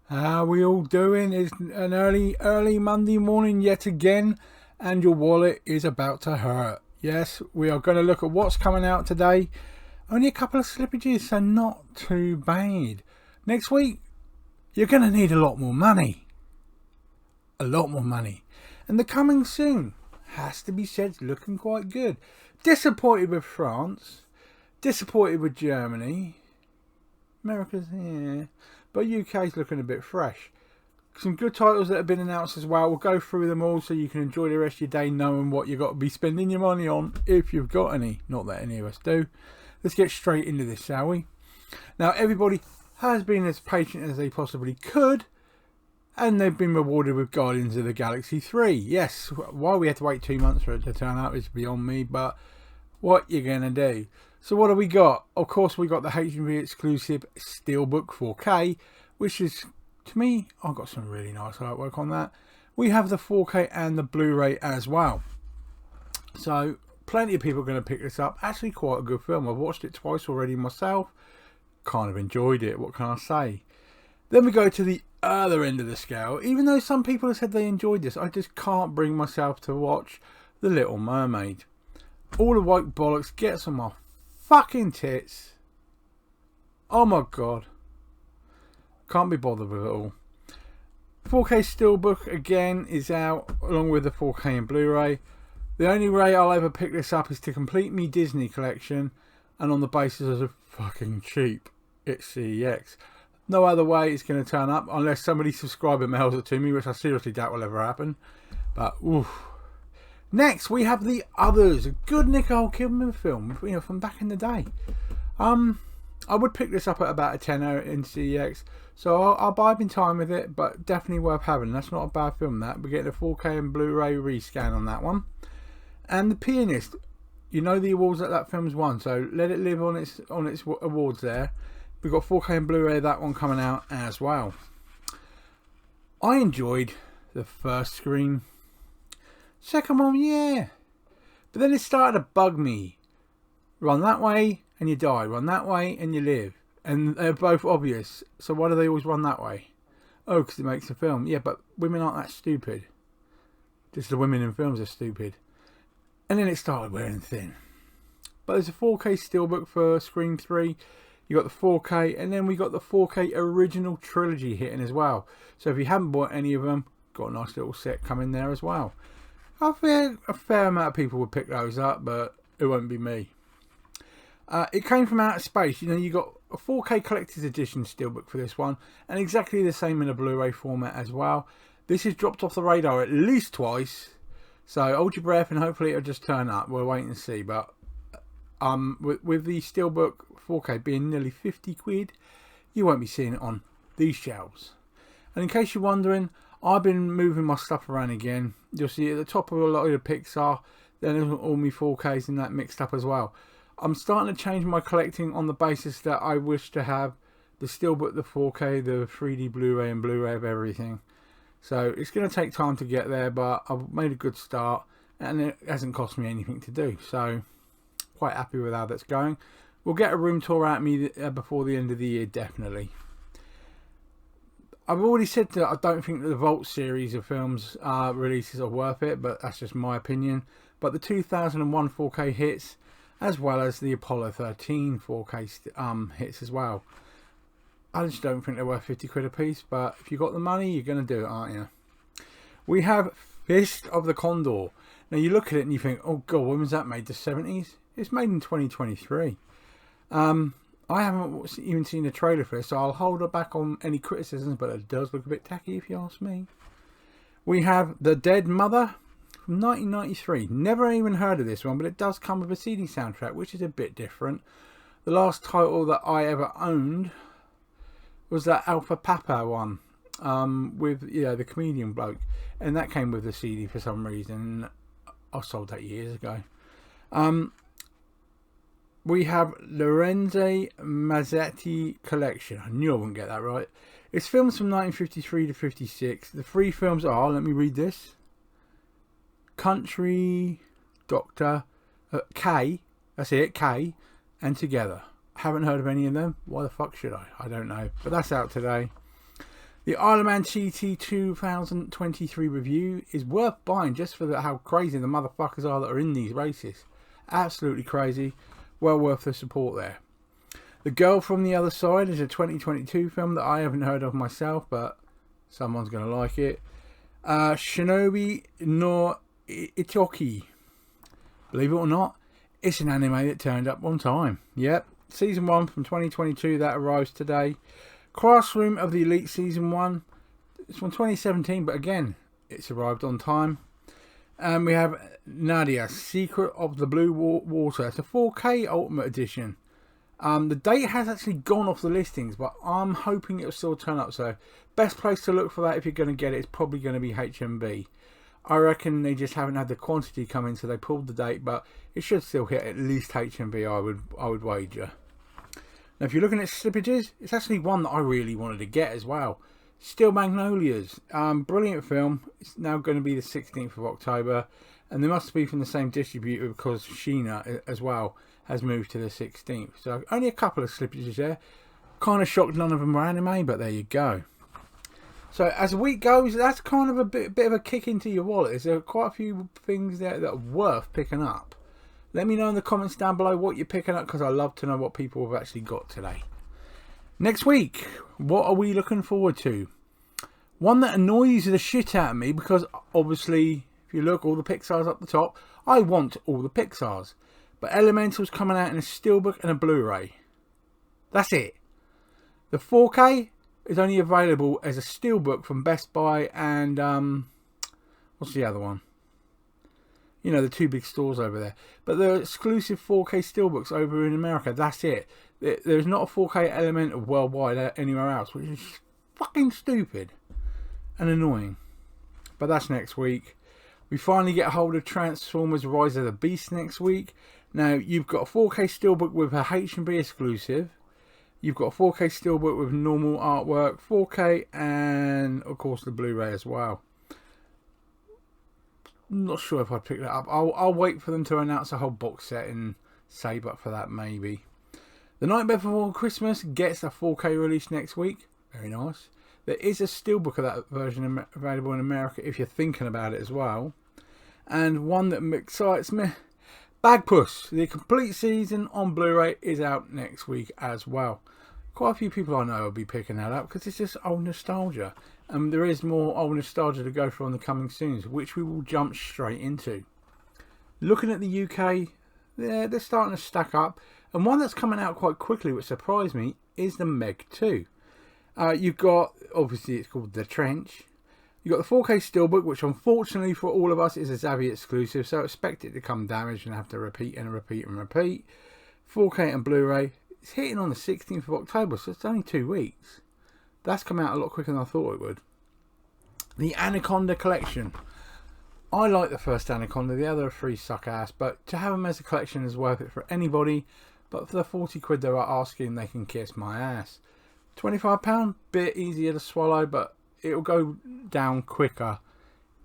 How are we all doing? It's an early Monday morning yet again, and your wallet is about to hurt. Yes, we are going to look at what's coming out today. Only a couple of slippages, so not too bad. Next week, you're going to need a lot more money. A lot more money. And the coming soon, has to be said, looking quite good. Disappointed with France. Disappointed with Germany. America's here. But UK's looking a bit fresh. Some good titles that have been announced as well. We'll go through them all so you can enjoy the rest of your day knowing what you've got to be spending your money on, if you've got any. Not that any of us do. Let's get straight into this, shall we? Now, everybody has been as patient as they possibly could, and they've been rewarded with Guardians of the Galaxy 3. Yes, why we had to wait 2 months for it to turn out is beyond me, but what you gonna do? So what have we got? Of course, we got the HMV exclusive Steelbook 4K, which is, to me, I've got some really nice artwork on that. We have the 4K and the Blu-ray as well. So plenty of people are going to pick this up. Actually, quite a good film. I've watched it twice already myself. Kind of enjoyed it. What can I say? Then we go to the other end of the scale. Even though some people have said they enjoyed this, I just can't bring myself to watch The Little Mermaid. All the white bollocks gets on my fucking tits. Oh my god. Can't be bothered with it all. 4K Steelbook again is out along with the 4K and Blu-ray. The only way I'll ever pick this up is to complete me Disney collection, and on the basis of fucking cheap, it's CEX. No other way it's going to turn up unless somebody subscriber mails it to me, which I seriously doubt will ever happen. But oof. Next, we have The Others, a good Nicole Kidman film, from back in the day. I would pick this up at about a tenner in CEX, so I'll buy in time with it, but definitely worth having. That's not a bad film, that. We're getting a 4K and Blu-ray rescan on that one. And The Pianist, you know the awards that film's won, so let it live on its awards there. We've got 4K and Blu-ray of that one coming out as well. I enjoyed the first Scream. Second one, yeah. But then it started to bug me. Run that way and you die. Run that way and you live. And they're both obvious. So why do they always run that way? Oh, because it makes a film. Yeah, but women aren't that stupid. Just the women in films are stupid. And then it started wearing thin. But there's a 4K Steelbook for Scream 3. You got the 4K, and then we got the 4K original trilogy hitting as well. So if you haven't bought any of them, got a nice little set coming there as well. I think a fair amount of people would pick those up, but it won't be me. It came from outer space. You got a 4K collector's edition Steelbook for this one, and exactly the same in a Blu-ray format as well. This has dropped off the radar at least twice, so hold your breath and hopefully it'll just turn up. We'll wait and see. But with the Steelbook 4K being nearly 50 quid, you won't be seeing it on these shelves. And in case you're wondering, I've been moving my stuff around again. You'll see at the top of a lot of the Pixar, then all my 4Ks and that mixed up as well. I'm starting to change my collecting on the basis that I wish to have the Steelbook, the 4K, the 3D Blu-ray and Blu-ray of everything. So it's going to take time to get there, but I've made a good start and it hasn't cost me anything to do. So quite happy with how that's going. We'll get a room tour out of me before the end of the year, definitely. I've already said that I don't think that the Vault series of films releases are worth it, but that's just my opinion. But the 2001 4K hits, as well as the Apollo 13 4K hits as well, I just don't think they're worth 50 quid a piece. But if you've got the money, you're going to do it, aren't you? We have Fist of the Condor. Now you look at it and you think, oh god, when was that made? The 70s? It's made in 2023. I haven't even seen the trailer for this, so I'll hold it back on any criticisms, but it does look a bit tacky if you ask me. We have The Dead Mother from 1993. Never even heard of this one, but it does come with a CD soundtrack, which is a bit different. The last title that I ever owned was that Alpha Papa one, with the comedian bloke, and that came with the CD for some reason. I sold that years ago. We have Lorenzo Mazzetti Collection. I knew I wouldn't get that right. It's films from 1953 to 56. The three films are, let me read this: Country Doctor, K, that's it, K, and Together. Haven't heard of any of them. Why the fuck should I? I don't know. But that's out today. The Isle of Man TT 2023 review is worth buying just for how crazy the motherfuckers are that are in these races. Absolutely crazy. Well worth the support there. The Girl from the Other Side is a 2022 film that I haven't heard of myself, but someone's going to like it. Shinobi no Itoki. Believe it or not, it's an anime that turned up on time. Yep, Season 1 from 2022 that arrives today. Classroom of the Elite Season 1. It's from 2017, but again, it's arrived on time. And we have Nadia, Secret of the Blue Water. It's a 4K Ultimate Edition. The date has actually gone off the listings, but I'm hoping it'll still turn up. So, best place to look for that if you're going to get it is probably going to be HMV. I reckon they just haven't had the quantity come in, so they pulled the date, but it should still hit at least HMV, I would wager. Now, if you're looking at slippages, it's actually one that I really wanted to get as well. Steel Magnolias, brilliant film. It's now going to be the 16th of October, and they must be from the same distributor because Sheena as well has moved to the 16th. So only a couple of slippages there. Kind of shocked none of them were anime, but there you go. So as the week goes, that's kind of a bit of a kick into your wallet. There are quite a few things there that are worth picking up. Let me know in the comments down below what you're picking up, because I love to know what people have actually got today. Next week, what are we looking forward to? One that annoys the shit out of me, because obviously, if you look, all the Pixar's up the top. I want all the Pixar's. But Elemental's coming out in a Steelbook and a Blu-ray. That's it. The 4K is only available as a Steelbook from Best Buy and what's the other one? You know, the two big stores over there. But the exclusive 4K Steelbooks over in America, that's it. There's not a 4K Elemental worldwide anywhere else, which is fucking stupid and annoying. But that's next week. We finally get a hold of Transformers Rise of the Beast next week. Now, you've got a 4K Steelbook with a H&B exclusive. You've got a 4K Steelbook with normal artwork, 4K, and of course the Blu-ray as well. I'm not sure if I'd pick that up. I'll wait for them to announce a whole box set and save up for that maybe. The Nightmare Before Christmas gets a 4K release next week. Very nice. There is a Steelbook of that version available in America if you're thinking about it as well. And one that excites me, Bagpuss, the complete season on Blu-ray is out next week as well. Quite a few people I know will be picking that up because it's just old nostalgia. And there is more old nostalgia to go for on the coming soons, which we will jump straight into. Looking at the UK, they're starting to stack up. And one that's coming out quite quickly, which surprised me, is the Meg 2. You've got, obviously it's called The Trench. You've got the 4K Steelbook, which unfortunately for all of us is a Zavvi exclusive, so expect it to come damaged and have to repeat and repeat and repeat. 4K and Blu-ray. It's hitting on the 16th of October, so it's only 2 weeks. That's come out a lot quicker than I thought it would. The Anaconda Collection. I like the first Anaconda, the other three suck ass, but to have them as a collection is worth it for anybody. But for the 40 quid they're asking, they can kiss my ass. £25, bit easier to swallow, but it'll go down quicker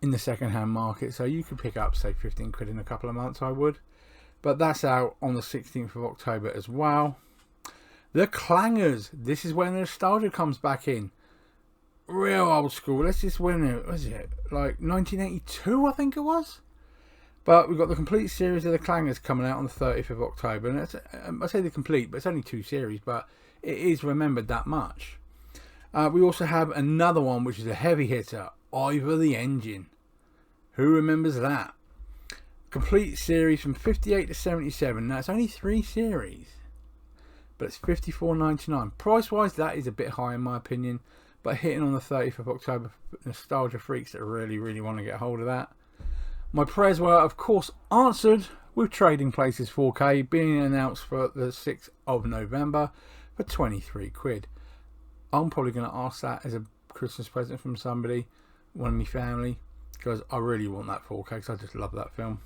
in the second-hand market. So you could pick up, say, 15 quid in a couple of months, I would. But that's out on the 16th of October as well. The Clangers. This is when the nostalgia comes back in. Real old school. Let's just win it. What was it? Like 1982, I think it was. But we've got the complete series of the Clangers coming out on the 30th of October. And it's, I say the complete, but it's only 2 series. But it is remembered that much. We also have another one, which is a heavy hitter. Ivor the Engine. Who remembers that? Complete series from 58 to 77. Now, it's only 3 series. But it's $54.99. Price-wise, that is a bit high in my opinion. But hitting on the 30th of October for nostalgia freaks that really, really want to get hold of that. My prayers were, of course, answered with Trading Places 4K being announced for the 6th of November for 23 quid. I'm probably going to ask that as a Christmas present from somebody, one of my family, because I really want that 4K because I just love that film.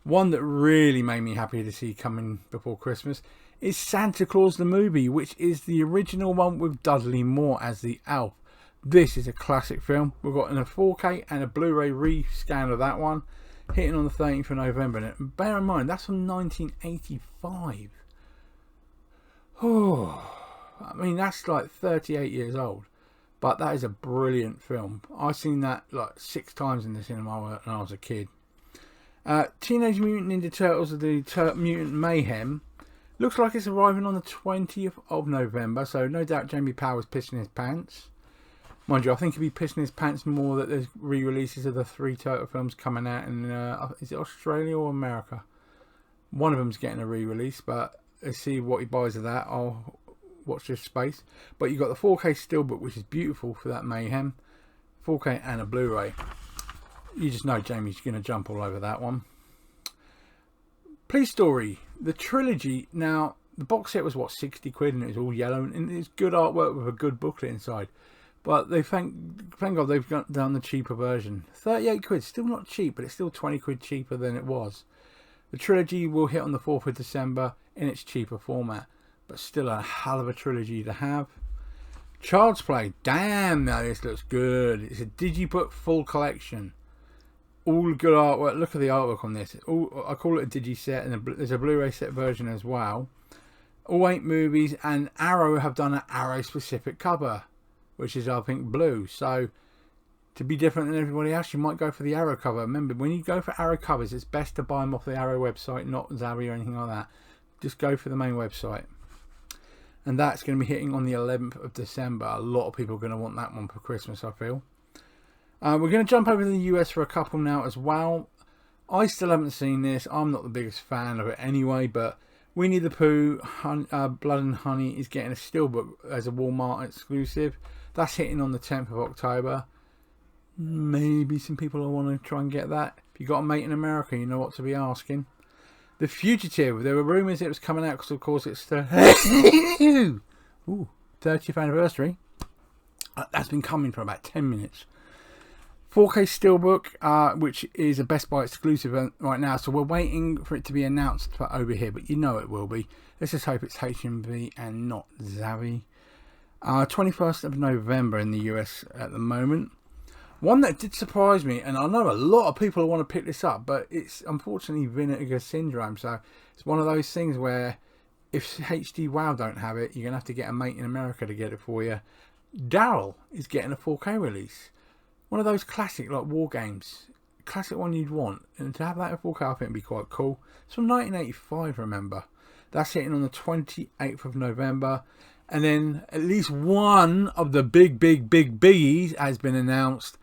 One that really made me happy to see coming before Christmas is Santa Claus the Movie, which is the original one with Dudley Moore as the elf. This is a classic film. We've got a 4K and a Blu-ray rescan of that one, hitting on the 13th of November. And bear in mind, that's from 1985. Oh, I mean, that's like 38 years old. But that is a brilliant film. I've seen that like 6 times in the cinema when I was a kid. Teenage Mutant Ninja Turtles of the Mutant Mayhem looks like it's arriving on the 20th of November, so no doubt Jamie Powell's pissing his pants. Mind you, I think he'll be pissing his pants more that there's re-releases of the 3 Turtle films coming out in, is it Australia or America? One of them's getting a re-release, but let's see what he buys of that. I'll watch this space. But you've got the 4K Steelbook, which is beautiful for that Mayhem. 4K and a Blu-ray. You just know Jamie's going to jump all over that one. Police Story, the trilogy. Now, the box set was what, 60 quid, and it was all yellow, and it's good artwork with a good booklet inside. But they thank God they've done the cheaper version. 38 quid, still not cheap, but it's still 20 quid cheaper than it was. The trilogy will hit on the 4th of December in its cheaper format, but still a hell of a trilogy to have. Child's Play, damn, now this looks good. It's a Digibook full collection. All good artwork. Look at the artwork on this. I call it a Digi set, and there's a Blu-ray set version as well. All 8 movies, and Arrow have done an Arrow specific cover, which is, I think, blue. So to be different than everybody else, you might go for the Arrow cover. Remember, when you go for Arrow covers, it's best to buy them off the Arrow website, not Zavi or anything like that. Just go for the main website. And that's going to be hitting on the 11th of December. A lot of people are going to want that one for Christmas, I feel. We're going to jump over to the US for a couple now as well. I still haven't seen this. I'm not the biggest fan of it anyway, but Winnie the Pooh, Blood and Honey is getting a steelbook as a Walmart exclusive. That's hitting on the 10th of October. Maybe some people will want to try and get that. If you've got a mate in America, you know what to be asking. The Fugitive. There were rumours it was coming out because, of course, it's the 30th anniversary. That's been coming for about 10 minutes. 4K Steelbook, which is a Best Buy exclusive right now, so we're waiting for it to be announced for over here, but you know it will be. Let's just hope it's HMV and not Zavi. 21st of November in the US at the moment. One that did surprise me, and I know a lot of people want to pick this up, but it's unfortunately Vinegar Syndrome, so it's one of those things where if HD WoW don't have it, you're going to have to get a mate in America to get it for you. Daryl is getting a 4K release. One of those classic like war games, classic one you'd want, and to have that in 4K I think would be quite cool. It's from 1985, remember. That's hitting on the 28th of November, and then at least one of the big biggies has been announced.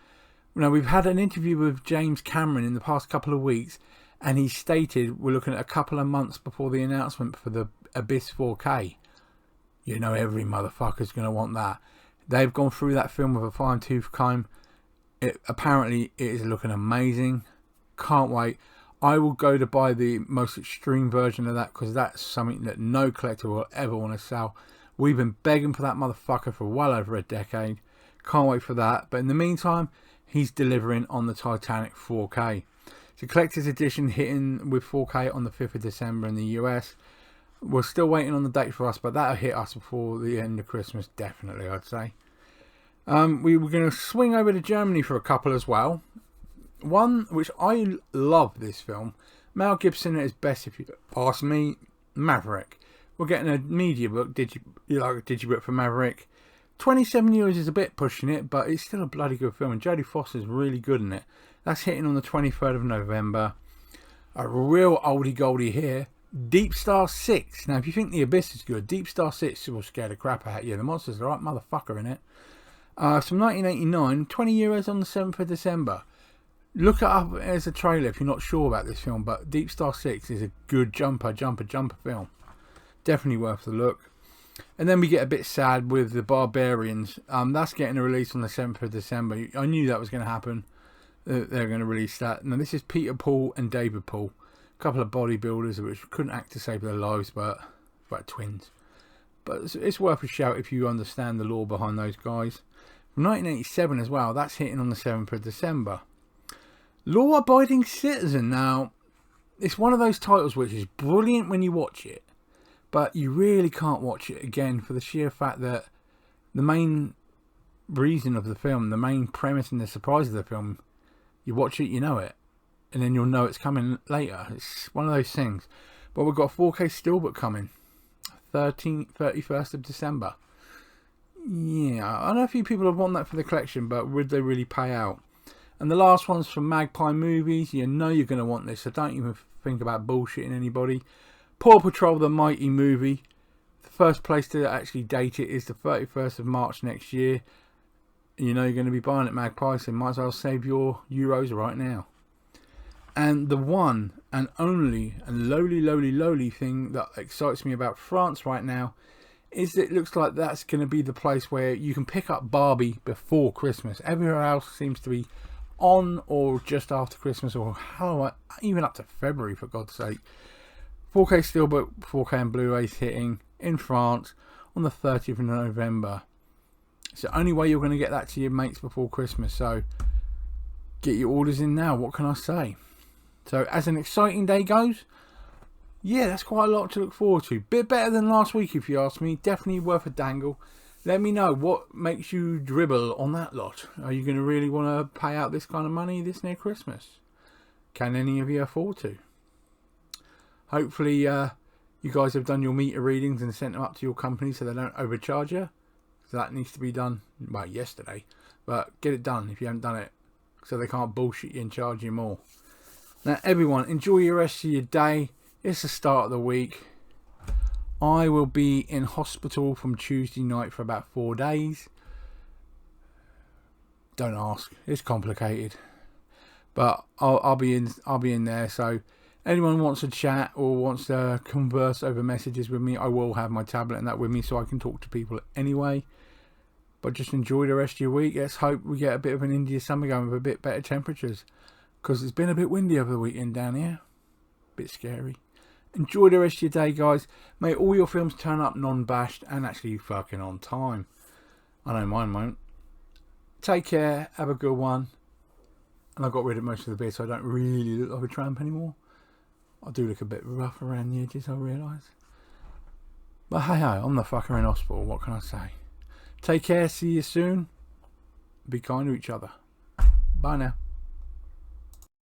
Now, we've had an interview with James Cameron in the past couple of weeks, and he stated we're looking at a couple of months before the announcement for the Abyss 4K. You know every motherfucker's going to want that. They've gone through that film with a fine-tooth comb. Apparently it is looking amazing. Can't wait. I will go to buy the most extreme version of that because that's something that no collector will ever want to sell. We've been begging for that motherfucker for well over a decade. Can't wait for that. But in the meantime, he's delivering on the Titanic 4K. It's a collector's edition hitting with 4K on the 5th of December in the US. We're still waiting on the date for us, but that'll hit us before the end of Christmas, definitely, I'd say. We were going to swing over to Germany for a couple as well. One, which I love this film. Mel Gibson at his best, if you ask me. Maverick. We're getting a media book, Digibook for Maverick. 27 euros is a bit pushing it, but it's still a bloody good film, and Jodie Foster's really good in it. That's hitting on the 23rd of November. A real oldie goldie here. Deep Star 6. Now, if you think The Abyss is good, Deep Star 6 will scare the crap out of you. The monster's the right motherfucker in it. It's from 1989, 20 euros on the 7th of December. Look it up as a trailer if you're not sure about this film, but Deep Star 6 is a good jumper film. Definitely worth the look. And then we get a bit sad with The Barbarians. That's getting a release on the 7th of December. I knew that was going to happen. They're going to release that. Now, this is Peter Paul and David Paul. A couple of bodybuilders which couldn't act to save their lives, but like twins. But it's worth a shout if you understand the lore behind those guys. From 1987 as well, that's hitting on the 7th of December. Law Abiding Citizen. Now, it's one of those titles which is brilliant when you watch it, but you really can't watch it again for the sheer fact that the main reason of the film, the main premise and the surprise of the film, you watch it, you know it, and then you'll know it's coming later. It's one of those things. But we've got a 4K Steelbook coming, 31st of December. Yeah, I know a few people would want that for the collection, but would they really pay out? And the last one's from Magpie Movies. You know you're going to want this, so don't even think about bullshitting anybody. Paw Patrol the Mighty movie. The first place to actually date it is the 31st of March next year. You know you're going to be buying it, Magpie, so might as well save your euros right now. And the one and only and lowly thing that excites me about France right now is that it looks like that's going to be the place where you can pick up Barbie before Christmas. Everywhere else seems to be on or just after Christmas, or even up to February, for God's sake. 4K Steelbook, 4K and Blu-rays hitting in France on the 30th of November. It's the only way you're going to get that to your mates before Christmas, so get your orders in now. What can I say? So as an exciting day goes, yeah, that's quite a lot to look forward to. Bit better than last week, if you ask me. Definitely worth a dangle. Let me know what makes you dribble on that lot. Are you going to really want to pay out this kind of money this near Christmas? Can any of you afford to? Hopefully you guys have done your meter readings and sent them up to your company so they don't overcharge you. So that needs to be done, well, yesterday. But get it done if you haven't done it, so they can't bullshit you and charge you more. Now everyone, enjoy your rest of your day. It's the start of the week. I will be in hospital from Tuesday night for about 4 days. Don't ask, it's complicated. But I'll be in there. So anyone wants to chat or wants to converse over messages with me, I will have my tablet and that with me so I can talk to people anyway. But just enjoy the rest of your week. Let's hope we get a bit of an India summer going with a bit better temperatures, because it's been a bit windy over the weekend down here. Bit scary. Enjoy the rest of your day, guys. May all your films turn up non-bashed and actually fucking on time. I know mine won't. Take care. Have a good one. And I got rid of most of the beard, so I don't really look like a tramp anymore. I do look a bit rough around the edges, I realise. But hey, I'm the fucker in hospital. What can I say? Take care. See you soon. Be kind to each other. Bye now.